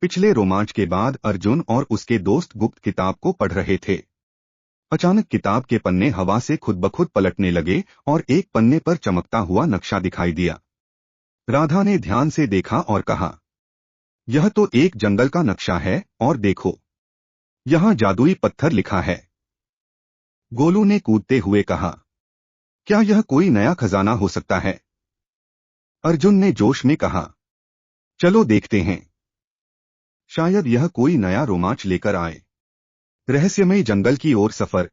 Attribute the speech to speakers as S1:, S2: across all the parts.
S1: पिछले रोमांच के बाद अर्जुन और उसके दोस्त गुप्त किताब को पढ़ रहे थे। अचानक किताब के पन्ने हवा से खुद ब खुद पलटने लगे और एक पन्ने पर चमकता हुआ नक्शा दिखाई दिया। राधा ने ध्यान से देखा और कहा, यह तो एक जंगल का नक्शा है, और देखो, यहाँ जादुई पत्थर लिखा है। गोलू ने कूदते हुए कहा, क्या यह कोई नया खजाना हो सकता है? अर्जुन ने जोश में कहा, चलो देखते हैं। शायद यह कोई नया रोमांच लेकर आए। रहस्यमय जंगल की ओर सफर।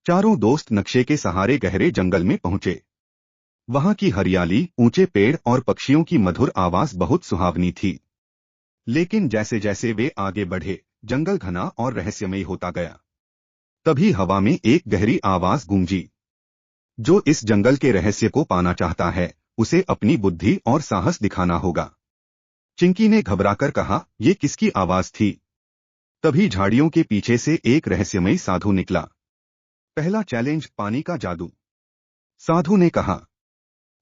S1: चारों दोस्त नक्शे के सहारे गहरे जंगल में पहुंचे। वहां की हरियाली, ऊंचे पेड़ और पक्षियों की मधुर आवाज बहुत सुहावनी थी। लेकिन जैसे जैसे वे आगे बढ़े, जंगल घना और रहस्यमय होता गया। तभी हवा में एक गहरी आवाज गूंजी, जो इस जंगल के रहस्य को पाना चाहता है, उसे अपनी बुद्धि और साहस दिखाना होगा। चिंकी ने घबराकर कहा, ये किसकी आवाज थी? तभी झाड़ियों के पीछे से एक रहस्यमय साधु निकला। पहला चैलेंज, पानी का जादू। साधु ने कहा,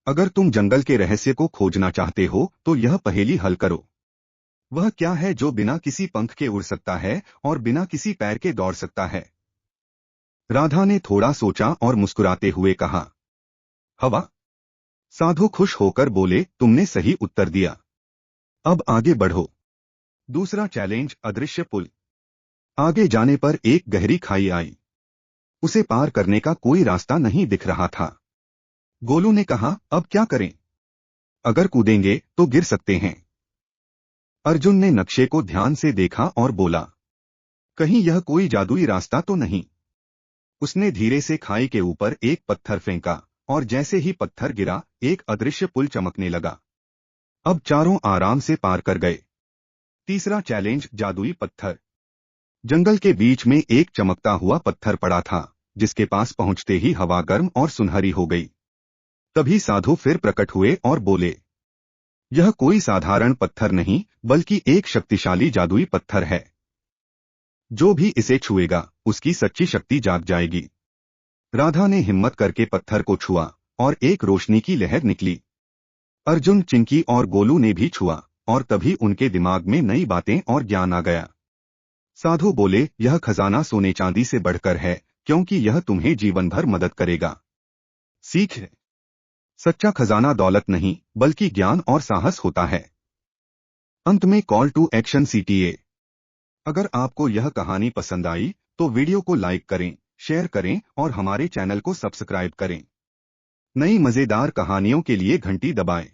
S1: अगर तुम जंगल के रहस्य को खोजना चाहते हो तो यह पहेली हल करो। वह क्या है जो बिना किसी पंख के उड़ सकता है और बिना किसी पैर के दौड़ सकता है? राधा ने थोड़ा सोचा और मुस्कुराते हुए कहा, हवा। साधु खुश होकर बोले, तुमने सही उत्तर दिया। अब आगे बढ़ो। दूसरा चैलेंज, अदृश्य पुल। आगे जाने पर एक गहरी खाई आई। उसे पार करने का कोई रास्ता नहीं दिख रहा था। गोलू ने कहा, अब क्या करें? अगर कूदेंगे तो गिर सकते हैं। अर्जुन ने नक्शे को ध्यान से देखा और बोला, कहीं यह कोई जादुई रास्ता तो नहीं? उसने धीरे से खाई के ऊपर एक पत्थर फेंका, और जैसे ही पत्थर गिरा, एक अदृश्य पुल चमकने लगा। अब चारों आराम से पार कर गए। तीसरा चैलेंज, जादुई पत्थर। जंगल के बीच में एक चमकता हुआ पत्थर पड़ा था, जिसके पास पहुंचते ही हवा गर्म और सुनहरी हो गई। तभी साधु फिर प्रकट हुए और बोले, यह कोई साधारण पत्थर नहीं, बल्कि एक शक्तिशाली जादुई पत्थर है। जो भी इसे छुएगा, उसकी सच्ची शक्ति जाग जाएगी। राधा ने हिम्मत करके पत्थर को छुआ, और एक रोशनी की लहर निकली। अर्जुन, चिंकी और गोलू ने भी छुआ, और तभी उनके दिमाग में नई बातें और ज्ञान आ गया। साधु बोले, यह खजाना सोने चांदी से बढ़कर है, क्योंकि यह तुम्हें जीवन भर मदद करेगा। सीख, सच्चा खजाना दौलत नहीं, बल्कि ज्ञान और साहस होता है। अंत में कॉल टू एक्शन सीटीए। अगर आपको यह कहानी पसंद आई तो वीडियो को लाइक करें, शेयर करें और हमारे चैनल को सब्सक्राइब करें। नई मजेदार कहानियों के लिए घंटी दबाएं।